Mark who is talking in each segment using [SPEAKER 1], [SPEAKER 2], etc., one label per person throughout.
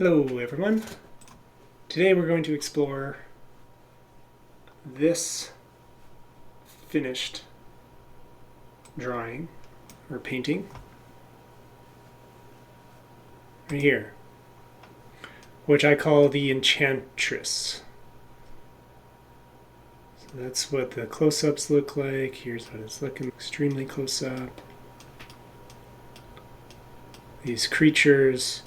[SPEAKER 1] Hello everyone. Today we're going to explore this finished drawing or painting right here, which I call the Enchantress. So that's what the close-ups look like. Here's what it's looking extremely close up. These creatures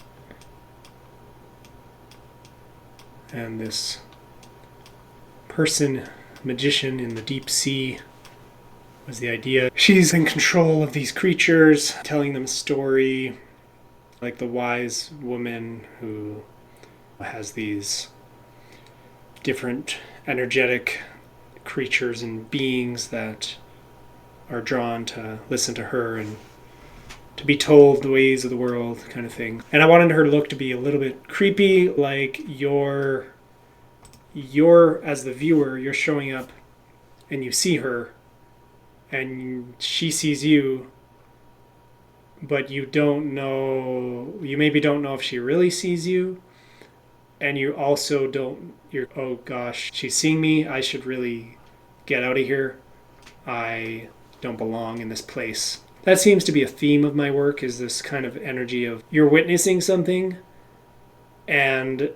[SPEAKER 1] and this person, magician in the deep sea, was the idea. She's in control of these creatures, telling them a story, like the wise woman who has these different energetic creatures and beings that are drawn to listen to her and to be told the ways of the world, kind of thing. And I wanted her to look to be a little bit creepy, like you're as the viewer, you're showing up and you see her and she sees you, but you maybe don't know if she really sees you, and you also you're, oh gosh, she's seeing me, I should really get out of here. I don't belong in this place. That seems to be a theme of my work, is this kind of energy of you're witnessing something, and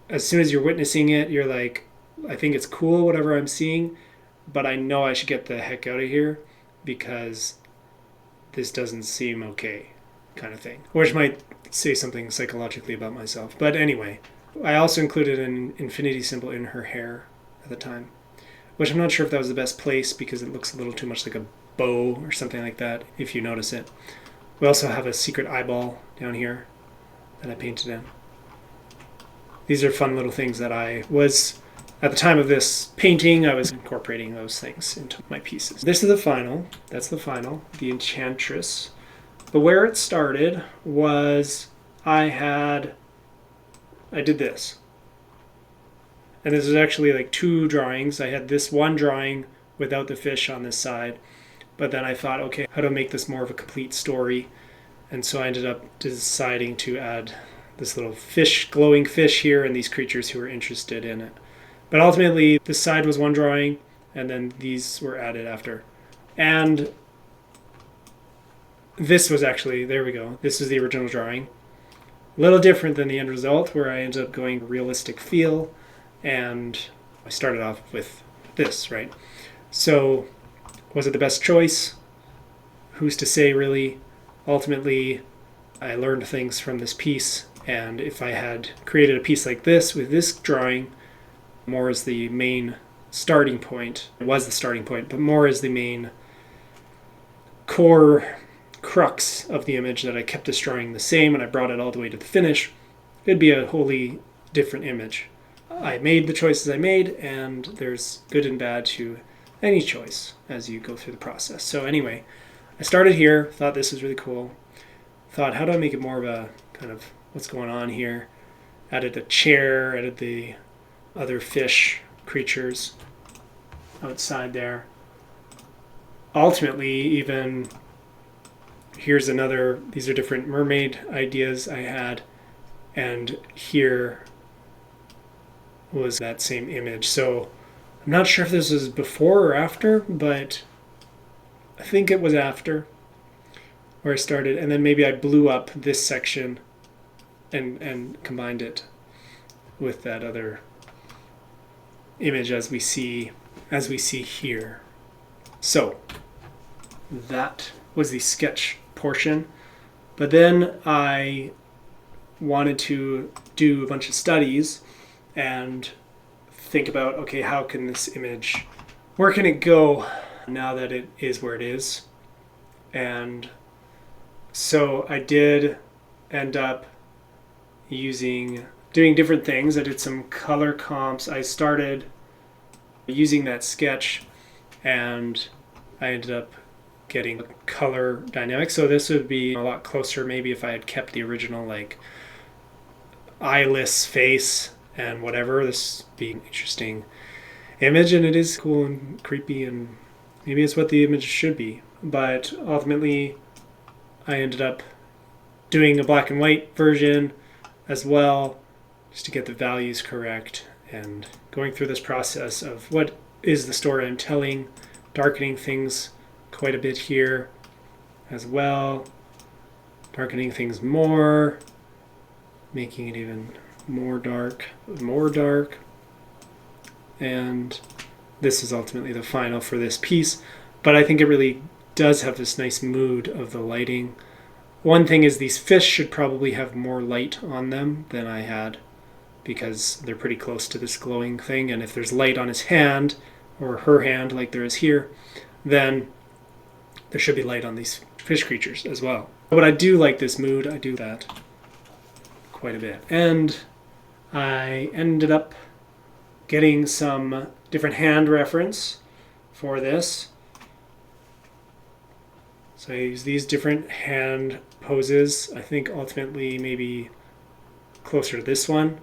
[SPEAKER 1] as soon as you're witnessing it, you're like, I think it's cool, whatever I'm seeing, but I know I should get the heck out of here because this doesn't seem okay, kind of thing. Which might say something psychologically about myself. But anyway, I also included an infinity symbol in her hair at the time, which I'm not sure if that was the best place because it looks a little too much like a bow or something like that, if you notice it. We also have a secret eyeball down here that I painted in. These are fun little things that at the time of this painting, I was incorporating those things into my pieces. This is the final. That's the final, the Enchantress. But where it started was I did this. And this is actually like two drawings. I had this one drawing without the fish on this side. But then I thought, okay, how to make this more of a complete story? And so I ended up deciding to add this little fish, glowing fish here, and these creatures who were interested in it. But ultimately, this side was one drawing, and then these were added after. And this was actually, there we go, this is the original drawing. A little different than the end result, where I ended up going realistic feel, and I started off with this, right? So, was it the best choice? Who's to say, really? Ultimately, I learned things from this piece, and if I had created a piece like this with this drawing, more as the main starting point, it was the starting point, but more as the main core crux of the image, that I kept this drawing the same and I brought it all the way to the finish, it'd be a wholly different image. I made the choices I made, and there's good and bad to any choice as you go through the process. So anyway, I started here, thought this was really cool. Thought, how do I make it more of a kind of what's going on here? Added a chair, added the other fish creatures outside there. Ultimately, even here's another, these are different mermaid ideas I had, and here was that same image. So I'm not sure if this was before or after, but I think it was after where I started, and then maybe I blew up this section and combined it with that other image as we see here. So that was the sketch portion, but then I wanted to do a bunch of studies and think about, okay, how can this image, where can it go now that it is where it is? And so I did end up doing different things. I did some color comps. I started using that sketch, and I ended up getting color dynamics. So this would be a lot closer maybe if I had kept the original like eyeless face and whatever. This would be an interesting image, and it is cool and creepy, and maybe it's what the image should be. But ultimately, I ended up doing a black and white version as well, just to get the values correct, and going through this process of what is the story I'm telling, darkening things quite a bit here as well, darkening things more, making it even more dark, and this is ultimately the final for this piece. But I think it really does have this nice mood of the lighting. One thing is these fish should probably have more light on them than I had, because they're pretty close to this glowing thing, and if there's light on his hand or her hand like there is here, then there should be light on these fish creatures as well. But I do like this mood. I do that quite a bit. And I ended up getting some different hand reference for this. So I use these different hand poses. I think ultimately maybe closer to this one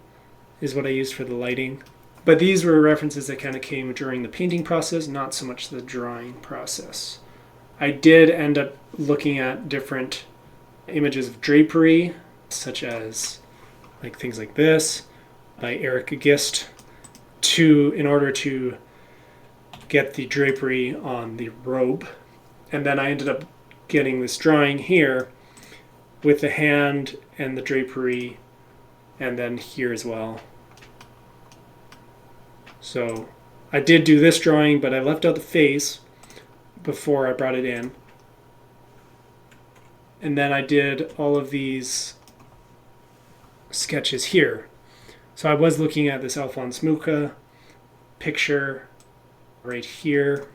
[SPEAKER 1] is what I used for the lighting. But these were references that kind of came during the painting process, not so much the drawing process. I did end up looking at different images of drapery, such as like things like this by Eric Gist, in order to get the drapery on the robe. And then I ended up getting this drawing here with the hand and the drapery, and then here as well. So I did do this drawing, but I left out the face before I brought it in. And then I did all of these sketches here. So I was looking at this Alphonse Mucha picture right here,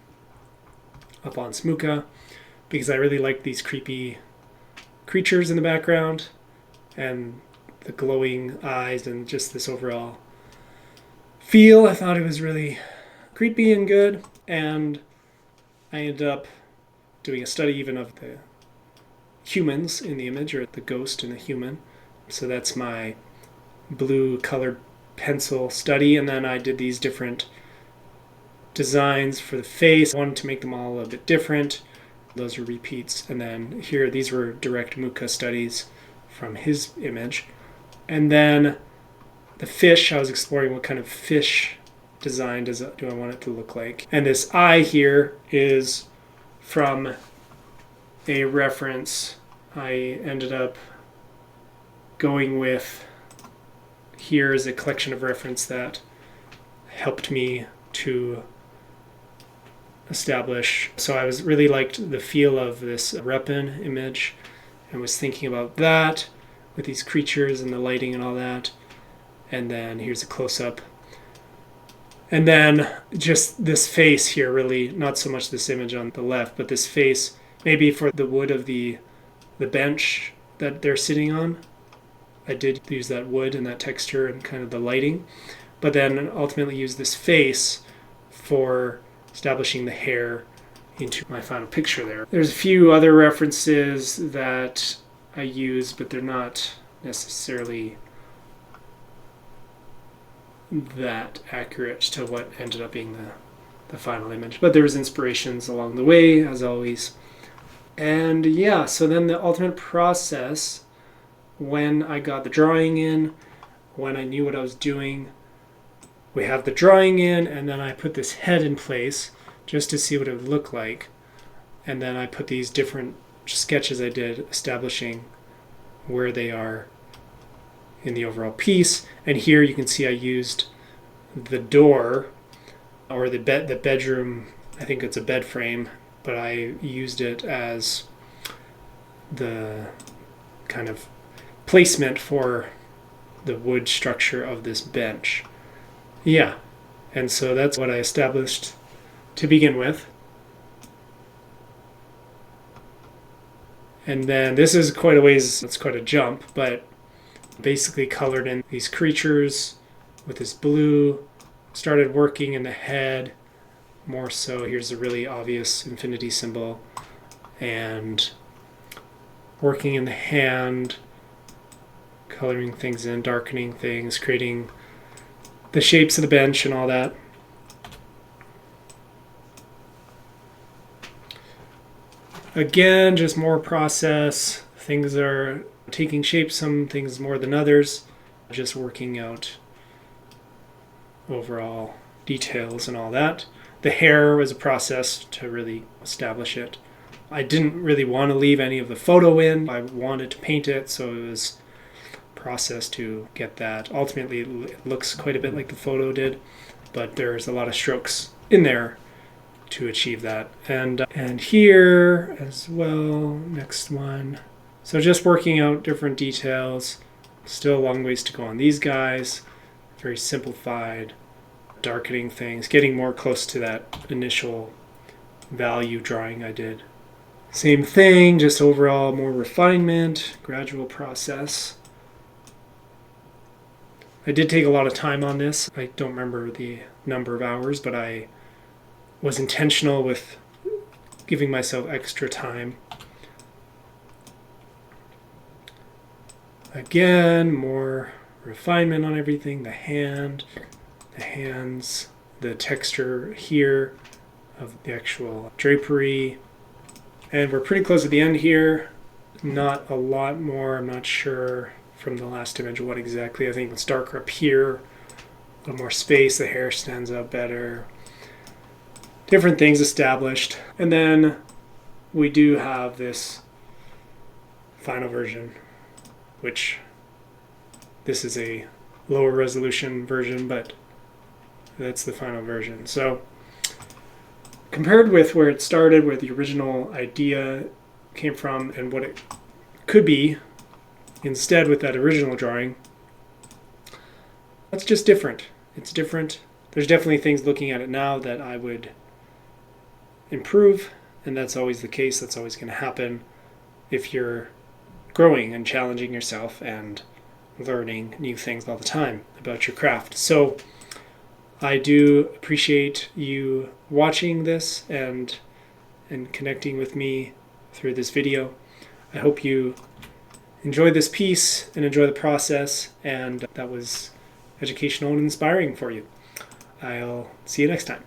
[SPEAKER 1] Alphonse Mucha, because I really like these creepy creatures in the background and the glowing eyes and just this overall feel. I thought it was really creepy and good, and I ended up doing a study even of the humans in the image, or the ghost and the human. So that's my blue colored pencil study, and then I did these different designs for the face. I wanted to make them all a bit different. Those are repeats. And then here, these were direct Mucha studies from his image. And then the fish, I was exploring what kind of fish design do I want it to look like. And this eye here is from a reference I ended up going with. Here is a collection of reference that helped me to establish. So I really liked the feel of this Repin image and was thinking about that with these creatures and the lighting and all that. And then here's a close-up. And then just this face here, really, not so much this image on the left, but this face, maybe for the wood of the bench that they're sitting on. I did use that wood and that texture and kind of the lighting, but then ultimately use this face for establishing the hair into my final picture there. There's a few other references that I use, but they're not necessarily that accurate to what ended up being the final image. But there was inspirations along the way, as always. And yeah, so then the ultimate process, when I got the drawing in, when I knew what I was doing, we have the drawing in, and then I put this head in place just to see what it would look like. And then I put these different sketches I did establishing where they are in the overall piece. And here you can see I used the door, or the bedroom, I think it's a bed frame, but I used it as the kind of placement for the wood structure of this bench. Yeah, and so that's what I established to begin with. And then this is quite a ways, it's quite a jump, but basically colored in these creatures with this blue, started working in the head more so. Here's a really obvious infinity symbol, and working in the hand, coloring things in, darkening things, creating the shapes of the bench and all that. Again, just more process. Things are taking shape, some things more than others. just working out overall details and all that. The hair was a process to really establish it. I didn't really want to leave any of the photo in. I wanted to paint it, so it was a process to get that. Ultimately, it looks quite a bit like the photo did, but there's a lot of strokes in there to achieve that. And here as well, next one. So just working out different details. Still a long ways to go on these guys. Very simplified, darkening things, getting more close to that initial value drawing I did. Same thing, just overall more refinement, gradual process. I did take a lot of time on this. I don't remember the number of hours, but I was intentional with giving myself extra time. Again, more refinement on everything. The hands, the texture here of the actual drapery. And we're pretty close at the end here. Not a lot more. I'm not sure from the last image what exactly. I think it's darker up here. A little more space. The hair stands out better. Different things established. And then we do have this final version, which this is a lower resolution version, but that's the final version. So compared with where it started, where the original idea came from, and what it could be instead with that original drawing, that's just different. It's different. There's definitely things looking at it now that I would improve, and that's always the case. That's always going to happen if you're growing and challenging yourself and learning new things all the time about your craft. So I do appreciate you watching this and connecting with me through this video. I hope you enjoy this piece and enjoy the process, and that was educational and inspiring for you. I'll see you next time.